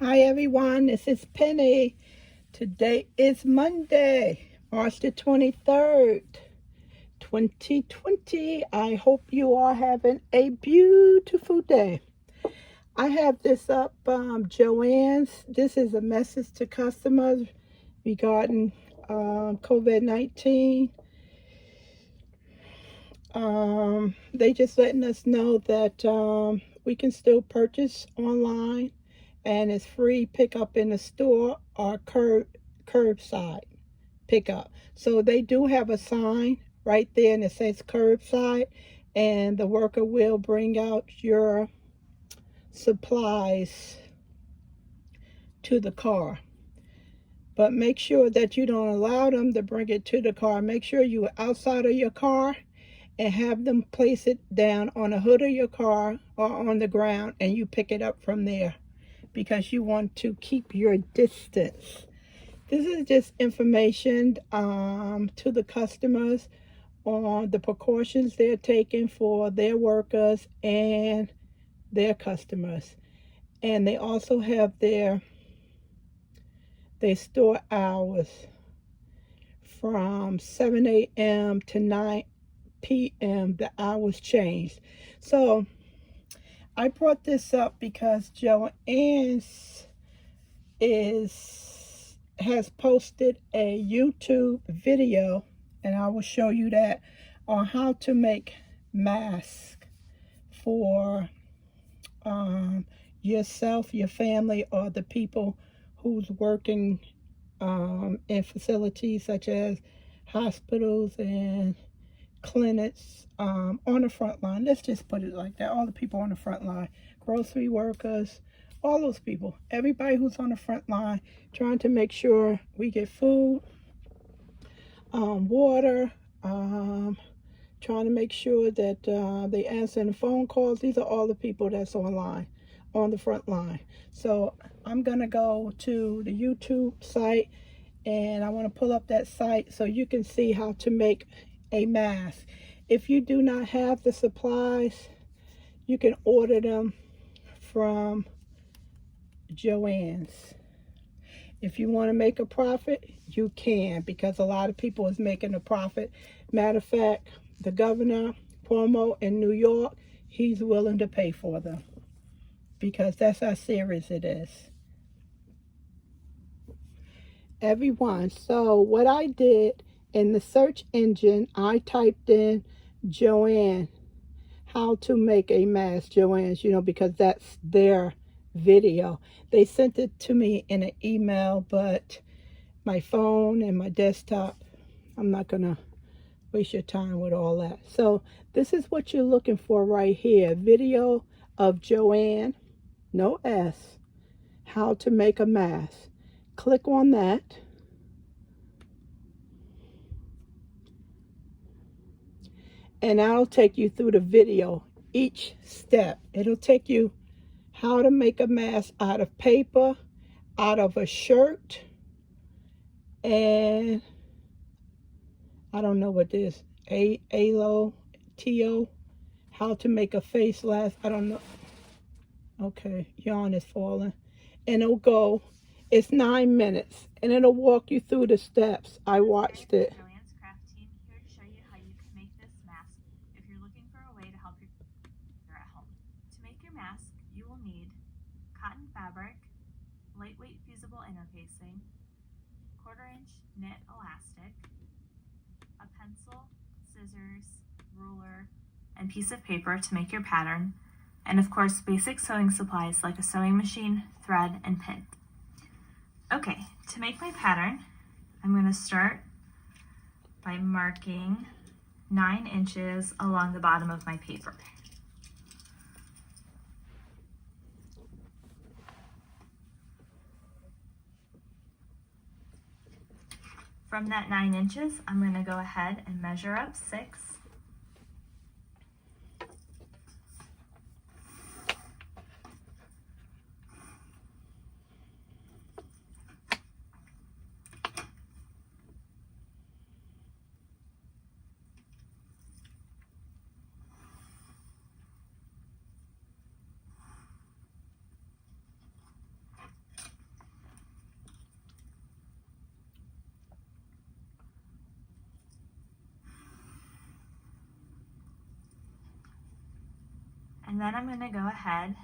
Hi everyone, this is Penny. Today is Monday, March the 23rd, 2020. I hope you are having a beautiful day. I have this up, JoAnn's. This is a message to customers regarding COVID-19. They just letting us know that we can still purchase online and it's free pickup in the store or curbside pickup. So they do have a sign right there and it says curbside, and the worker will bring out your supplies to the car. But make sure that you don't allow them to bring it to the car. Make sure you are outside of your car and have them place it down on the hood of your car or on the ground, and you pick it up from there, because you want to keep your distance. This is just information to the customers on the precautions they're taking for their workers and their customers. And they also have their store hours from 7 a.m. to 9 p.m. The hours changed. So I brought this up because JoAnn has posted a YouTube video, and I will show you that, on how to make masks for yourself, your family, or the people who's working in facilities such as hospitals and clinics, on the front line. Let's just put it like that. All the people on the front line, grocery workers, all those people, everybody who's on the front line, trying to make sure we get food, water, trying to make sure that they answer the phone calls. These are all the people that's on the front line. So I'm gonna go to the YouTube site, and I want to pull up that site so you can see how to make a mask. If you do not have the supplies, you can order them from JoAnn's. If you want to make a profit, you can, because a lot of people is making a profit. Matter of fact, the governor, Cuomo, in New York, he's willing to pay for them, because that's how serious it is. Everyone, so what I did, in the search engine, I typed in JoAnn, how to make a mask, JoAnn's, because that's their video. They sent it to me in an email, but my phone and my desktop, I'm not gonna waste your time with all that. So this is what you're looking for right here. Video of JoAnn, no S, how to make a mask. Click on that. And that'll take you through the video, each step. It'll take you how to make a mask out of paper, out of a shirt, and I don't know what this, T-O, how to make a face mask. I don't know. Okay, yarn is falling. And it'll go, it's 9 minutes, and it'll walk you through the steps. I watched it. JoAnn's craft team here to show you how you can make this mask if you're looking for a way to help your at home. To make your mask, you will need cotton fabric, lightweight fusible interfacing, 1/4-inch knit elastic, a pencil, scissors, ruler, and piece of paper to make your pattern, and of course basic sewing supplies like a sewing machine, thread, and pin. Okay, to make my pattern, I'm going to start by marking 9 inches along the bottom of my paper. From that 9 inches, I'm going to go ahead and measure up 6. And then I'm going to go ahead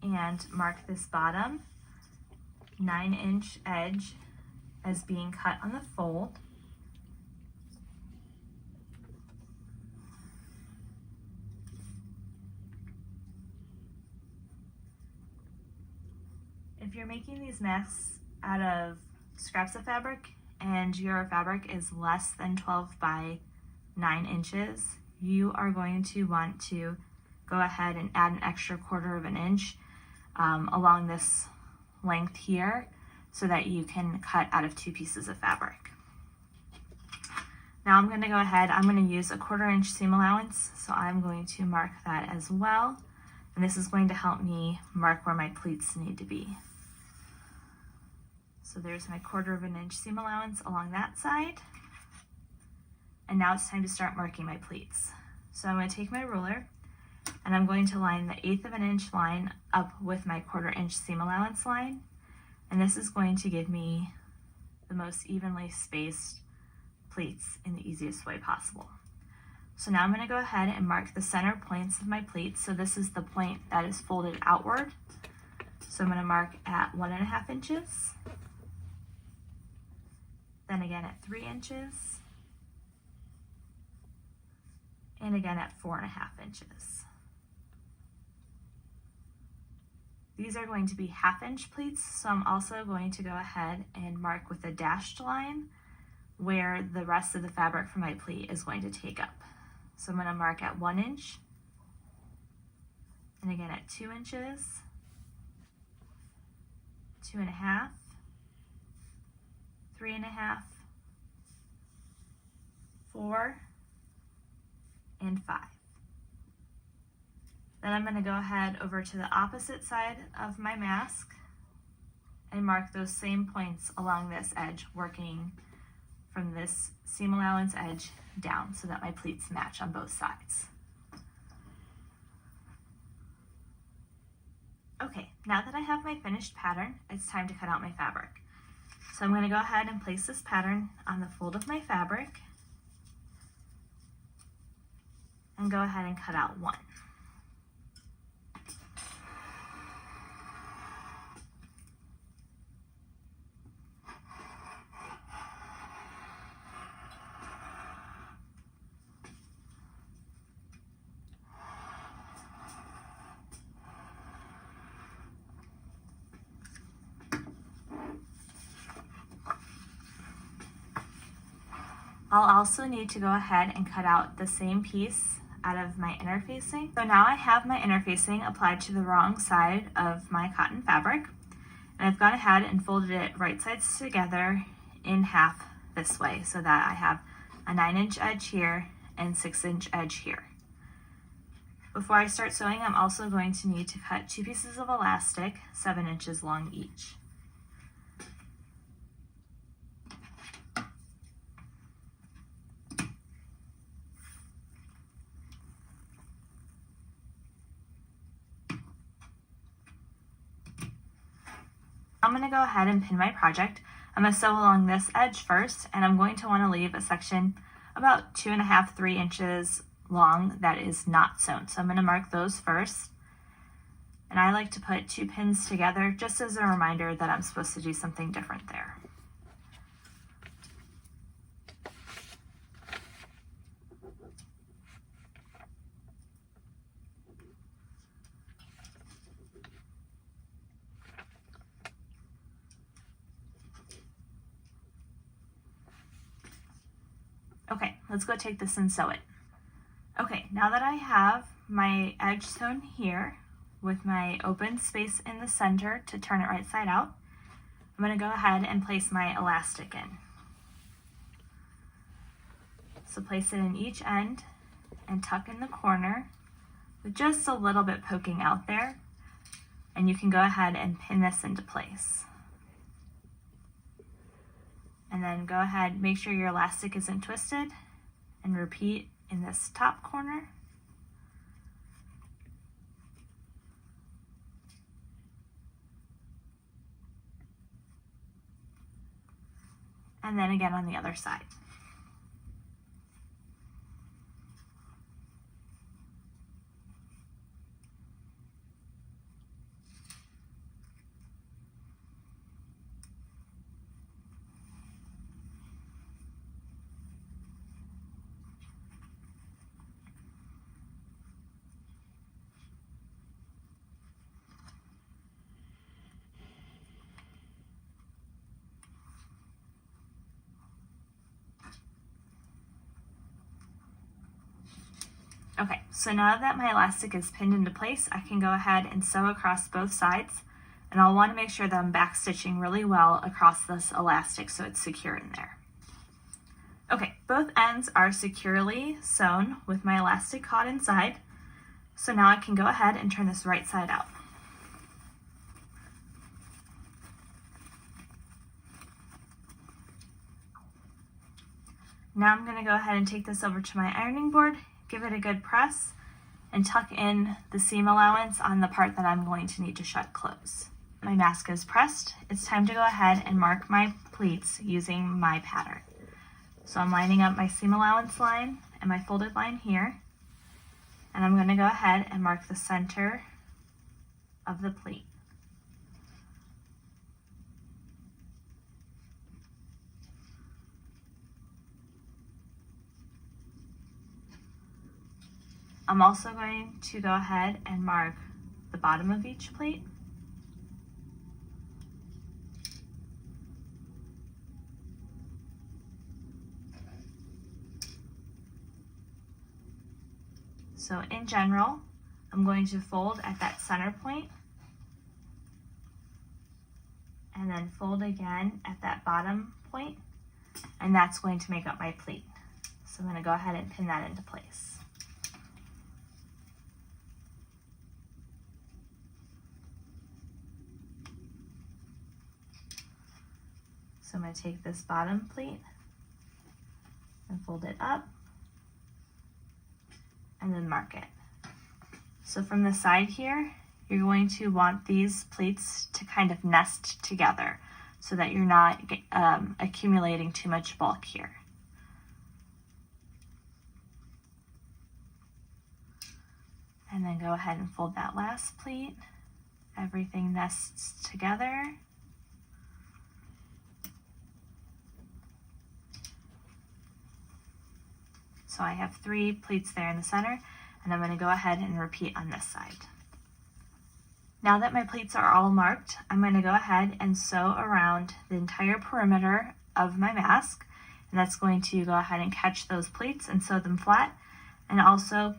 and mark this bottom 9-inch edge as being cut on the fold. If you're making these masks out of scraps of fabric and your fabric is less than 12 by 9 inches, you are going to want to go ahead and add an extra 1/4 of an inch along this length here so that you can cut out of 2 pieces of fabric. Now I'm going to go ahead, I'm going to use a 1/4 inch seam allowance, so I'm going to mark that as well. And this is going to help me mark where my pleats need to be. So there's my 1/4 of an inch seam allowance along that side. And now it's time to start marking my pleats. So I'm going to take my ruler and I'm going to line the 1/8 of an inch line up with my 1/4 inch seam allowance line. And this is going to give me the most evenly spaced pleats in the easiest way possible. So now I'm going to go ahead and mark the center points of my pleats. So this is the point that is folded outward. So I'm going to mark at 1.5 inches. Then again at 3 inches. And again at 4.5 inches. These are going to be 1/2 inch pleats, so I'm also going to go ahead and mark with a dashed line where the rest of the fabric for my pleat is going to take up. So I'm going to mark at 1 inch, and again at 2 inches, 2.5, 3.5, 4, and 5. Then I'm going to go ahead over to the opposite side of my mask and mark those same points along this edge, working from this seam allowance edge down so that my pleats match on both sides. Okay, now that I have my finished pattern, it's time to cut out my fabric. So I'm going to go ahead and place this pattern on the fold of my fabric and go ahead and cut out 1. I'll also need to go ahead and cut out the same piece out of my interfacing. So now I have my interfacing applied to the wrong side of my cotton fabric, and I've gone ahead and folded it right sides together in half this way so that I have a 9-inch edge here and 6-inch edge here. Before I start sewing, I'm also going to need to cut 2 pieces of elastic 7 inches long each. I'm going to go ahead and pin my project. I'm going to sew along this edge first, and I'm going to want to leave a section about 2.5, 3 inches long that is not sewn. So I'm going to mark those first. And I like to put 2 pins together just as a reminder that I'm supposed to do something different there. Okay, let's go take this and sew it. Okay, now that I have my edge sewn here with my open space in the center to turn it right side out, I'm going to go ahead and place my elastic in. So place it in each end and tuck in the corner with just a little bit poking out there, and you can go ahead and pin this into place. And then go ahead, make sure your elastic isn't twisted, and repeat in this top corner. And then again on the other side. So now that my elastic is pinned into place, I can go ahead and sew across both sides, and I'll want to make sure that I'm back stitching really well across this elastic so it's secure in there. Okay, both ends are securely sewn with my elastic caught inside, so now I can go ahead and turn this right side out. Now I'm going to go ahead and take this over to my ironing board, give it a good press, and tuck in the seam allowance on the part that I'm going to need to shut close. My mask is pressed. It's time to go ahead and mark my pleats using my pattern. So I'm lining up my seam allowance line and my folded line here, and I'm going to go ahead and mark the center of the pleat. I'm also going to go ahead and mark the bottom of each pleat. So in general, I'm going to fold at that center point and then fold again at that bottom point, and that's going to make up my pleat. So I'm going to go ahead and pin that into place. So I'm going to take this bottom pleat and fold it up and then mark it. So from the side here, you're going to want these pleats to kind of nest together so that you're not accumulating too much bulk here. And then go ahead and fold that last pleat. Everything nests together. So I have 3 pleats there in the center, and I'm going to go ahead and repeat on this side. Now that my pleats are all marked, I'm going to go ahead and sew around the entire perimeter of my mask, and that's going to go ahead and catch those pleats and sew them flat, and also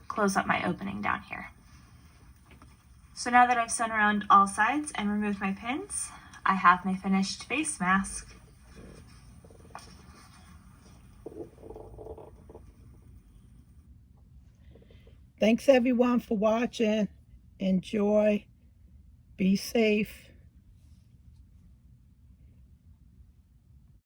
close up my opening down here. So now that I've sewn around all sides and removed my pins, I have my finished face mask. Thanks everyone for watching. Enjoy. Be safe.